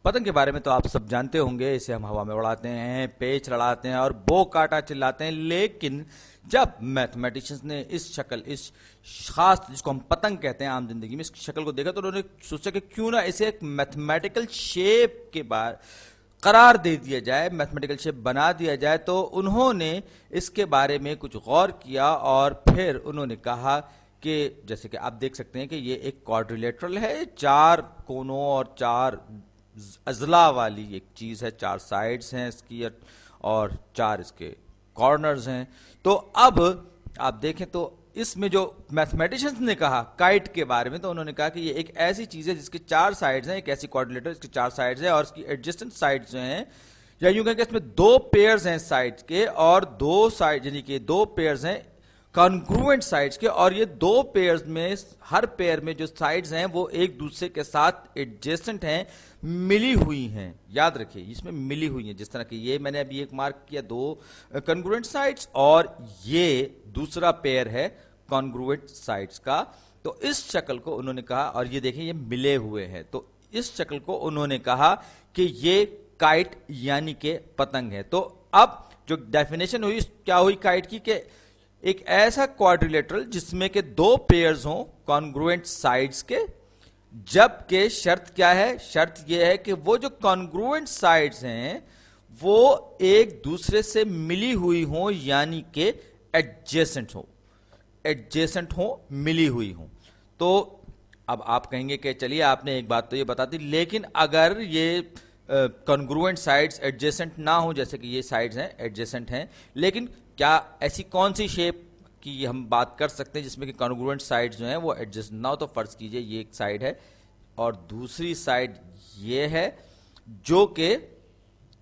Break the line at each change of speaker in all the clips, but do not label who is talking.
पतंग के बारे में तो आप सब जानते होंगे। इसे हम हवा में उड़ाते हैं, पेच लड़ाते हैं और बो काटा चिल्लाते हैं। लेकिन जब मैथमेटिशियंस ने इस शक्ल, इस खास जिसको हम पतंग कहते हैं आम जिंदगी में, इस शक्ल को देखा तो उन्होंने सोचा कि क्यों ना इसे एक मैथमेटिकल शेप के बाद करार दे दिया जाए, मैथमेटिकल शेप बना दिया जाए। तो उन्होंने इसके बारे में कुछ गौर किया और फिर उन्होंने कहा कि जैसे कि आप देख सकते हैं कि ये एक क्वाड्रिलेटरल है, 4 कोनों और 4 अजला वाली एक चीज है, 4 साइड्स हैं इसकी और 4 इसके कॉर्नर्स हैं। तो अब आप देखें तो इसमें जो मैथमेटिशियंस ने कहा काइट के बारे में, तो उन्होंने कहा कि ये एक ऐसी चीज है जिसके 4 साइड्स हैं, एक ऐसी क्वाड्रिलेटरल इसकी 4 साइड्स हैं और इसकी एडजेसेंट साइड्स जो हैं, या यूं कहें कि इसमें 2 पेयर्स हैं साइड्स के और 2 साइड यानी कि 2 पेयर्स हैं कॉन्ग्रुएंट साइड्स के, और ये 2 पेयर्स में हर पेयर में जो साइड्स हैं वो एक दूसरे के साथ एडजेसेंट हैं, मिली हुई हैं। याद रखिए इसमें मिली हुई हैं, जिस तरह की ये मैंने अभी एक मार्क किया 2 कॉन्ग्रुएंट साइड्स और ये दूसरा पेयर है कॉन्ग्रुएंट साइड्स का। तो इस शक्ल को उन्होंने कहा, और ये देखें ये मिले हुए हैं, तो इस शक्ल को उन्होंने कहा कि ये काइट यानी के पतंग है। तो अब जो डेफिनेशन हुई क्या हुई काइट की, कि एक ऐसा क्वाड्रिलेटरल जिसमें के 2 पेयर्स हों कॉन्ग्रुएंट साइड्स के, जबकि शर्त क्या है, शर्त यह है कि वो जो कॉन्ग्रुएंट साइड्स हैं वो एक दूसरे से मिली हुई हों, यानी कि एडजेसेंट हो, मिली हुई हो। तो अब आप कहेंगे कि चलिए आपने एक बात तो ये बता दी, लेकिन अगर ये कॉन्ग्रुएंट साइड्स एडजेसेंट ना हो, जैसे कि ये साइड्स हैं एडजेसेंट हैं, लेकिन क्या ऐसी कौन सी शेप की हम बात कर सकते हैं जिसमें कि कॉन्ग्रुएंट साइड्स जो हैं वो एडजेसेंट ना हो? तो फर्ज कीजिए ये एक साइड है और दूसरी साइड ये है जो कि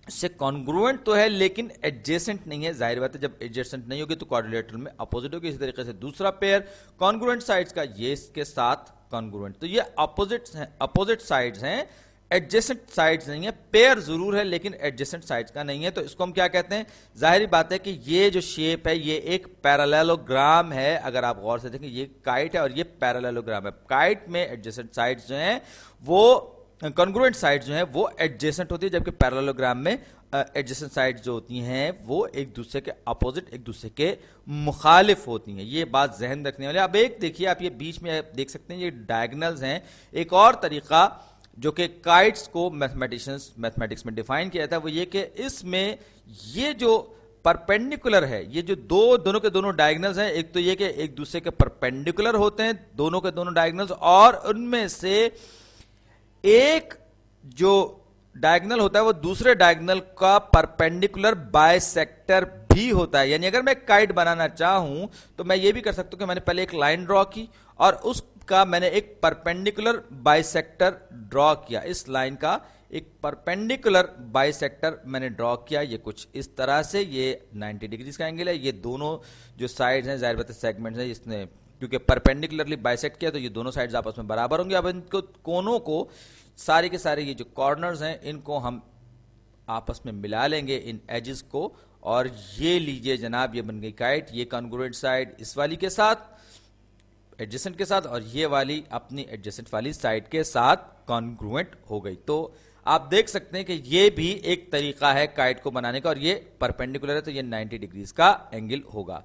इससे कॉन्ग्रुएंट तो है लेकिन एडजेसेंट नहीं है। जाहिर बात है जब एडजेसेंट नहीं होगी तो क्वाड्रिलेटरल में अपोजिट होगी। इसी तरीके से दूसरा पेयर कॉन्ग्रुएंट साइड्स का ये इसके साथ कॉन्ग्रुएंट, तो ये अपोजिट साइड्स हैं, एडजेसेंट साइड्स नहीं है। पेयर जरूर है लेकिन एडजेसेंट साइड्स का नहीं है। तो इसको हम क्या कहते हैं? जाहिर बात है कि ये जो शेप है ये एक पैरेललोग्राम है। अगर आप गौर से देखें ये काइट है और ये पैरेललोग्राम है। काइट में एडजेसेंट साइड्स जो हैं वो कॉन्ग्रुएंट साइड्स जो हैं वो एडजेसेंट होती है, जबकि पैरेललोग्राम में एडजेसेंट साइड्स जो होती हैं वो एक दूसरे के अपोजिट, एक दूसरे के मुखालिफ होती हैं। ये बात जहन रखने वाले। अब एक देखिए आप ये बीच में देख सकते हैं ये डायगोनल्स हैं। एक और तरीका जो कि काइट्स को मैथमेटिक्स में डिफाइन किया था वो ये कि इसमें ये जो परपेंडिकुलर है, ये जो दोनों के दोनों डायगोनल्स हैं, एक तो ये कि एक दूसरे के परपेंडिकुलर होते हैं दोनों के दोनों डायगोनल्स, और उनमें से एक जो डायगोनल होता है वो दूसरे डायगोनल का परपेंडिकुलर बाइसेक्टर भी होता है। यानी अगर मैं काइट बनाना चाहूं तो मैं ये भी कर सकता हूं कि मैंने पहले एक लाइन ड्रॉ की और उसका मैंने एक परपेंडिकुलर बाइसेक्टर ड्रॉ किया। इस लाइन का एक परपेंडिकुलर बाइसेक्टर मैंने ड्रॉ किया, ये कुछ इस तरह से, ये 90 डिग्रीज का एंगल है। ये दोनों जो साइड्स हैं जाहिर बात है सेगमेंट्स हैं, इसने क्योंकि परपेंडिकुलरली बाइसेक्ट किया तो ये दोनों साइड्स आपस में बराबर होंगे। अब इनको कोनों को सारे के सारे ये जो कॉर्नर्स हैं इनको हम आपस में मिला लेंगे इन एजेस को, और ये लीजिए जनाब ये बन गई काइट। ये कॉन्ग्रुएंट साइड इस वाली के साथ एडजेसेंट के साथ और ये वाली अपनी एडजेसेंट वाली साइड के साथ कॉन्ग्रुएंट हो गई। तो आप देख सकते हैं कि ये भी एक तरीका है काइट को बनाने का, और ये परपेंडिकुलर है तो ये 90 डिग्रीज का एंगल होगा।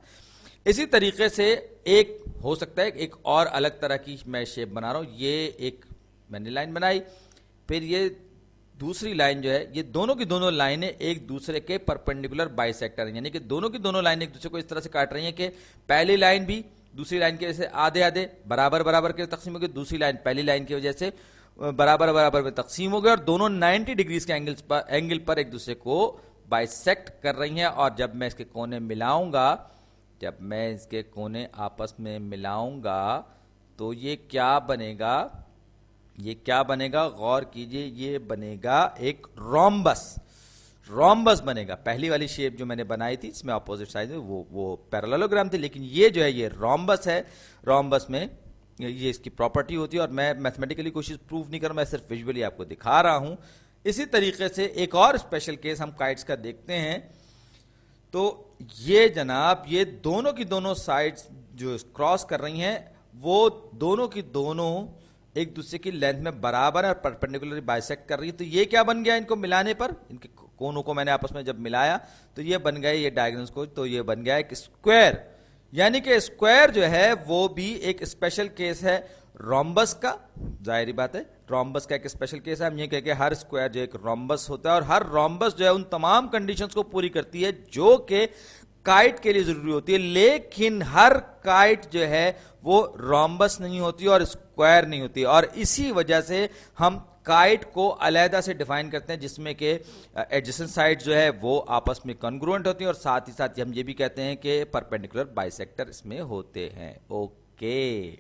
इसी तरीके से एक हो सकता है एक और अलग तरह की मैं शेप बना रहा हूं। ये एक मैंने लाइन बनाई, फिर ये दूसरी लाइन जो है, ये दोनों की दोनों लाइनें एक दूसरे के परपेंडिकुलर बाइसेक्टर हैं, यानी कि दोनों की दोनों लाइनें एक दूसरे को इस तरह से काट रही हैं कि पहली लाइन भी दूसरी लाइन के वजह से आधे आधे बराबर बराबर के तकसीम हो गए, दूसरी लाइन पहली लाइन की वजह से बराबर बराबर में तकसीम हो गए, और दोनों 90 डिग्रीज के एंगल पर एक दूसरे को बाइसेक्ट कर रही हैं। और जब मैं इसके कोने आपस में मिलाऊंगा तो ये क्या बनेगा? गौर कीजिए, ये बनेगा एक रोम्बस बनेगा। पहली वाली शेप जो मैंने बनाई थी इसमें अपोजिट साइड में वो पैरेललोग्राम थी, लेकिन ये जो है ये रोम्बस है। रोम्बस में ये इसकी प्रॉपर्टी होती है, और मैं मैथमेटिकली कोशिश प्रूव नहीं कर रहा, मैं सिर्फ विजुअली आपको दिखा रहा हूं। इसी तरीके से एक और स्पेशल केस हम काइट्स का देखते हैं। तो ये जनाब ये दोनों की दोनों साइड्स जो क्रॉस कर रही हैं वो दोनों की दोनों ایک دوسرے کی لینتھ میں برابر ہے اور پرپینڈیکولر بائسیکٹ کر رہی ہے. تو یہ کیا بن گیا ان کو ملانے پر, ان کے کونوں کو میں نے آپس میں جب ملایا تو یہ بن گئے یہ ڈائگنلز کو, تو یہ بن گیا ایک اسکوائر. یعنی کہ اسکوائر جو ہے وہ بھی ایک اسپیشل کیس ہے رومبس کا. ظاہری بات ہے رومبس کا ایک اسپیشل کیس ہے. ہم یہ کہہ کہ ہر اسکوائر جو ایک رومبس ہوتا ہے اور ہر رومبس جو ہے ان تمام کنڈیشنز کو پوری کرتی ہے جو کہ کائٹ کے لیے ضروری ہوتی ہے, لیکن ہر کائٹ جو ہے وہ رومبس نہیں ہوتی اور اسکوائر نہیں ہوتی. اور اسی وجہ سے ہم کائٹ کو علیحدہ سے ڈیفائن کرتے ہیں جس میں کہ ایڈجسنٹ سائڈ جو ہے وہ آپس میں کنگروئنٹ ہوتی ہیں اور ساتھ ہی ساتھ ہم یہ بھی کہتے ہیں کہ پرپینڈیکولر بائیسیکٹر اس میں ہوتے ہیں. اوکے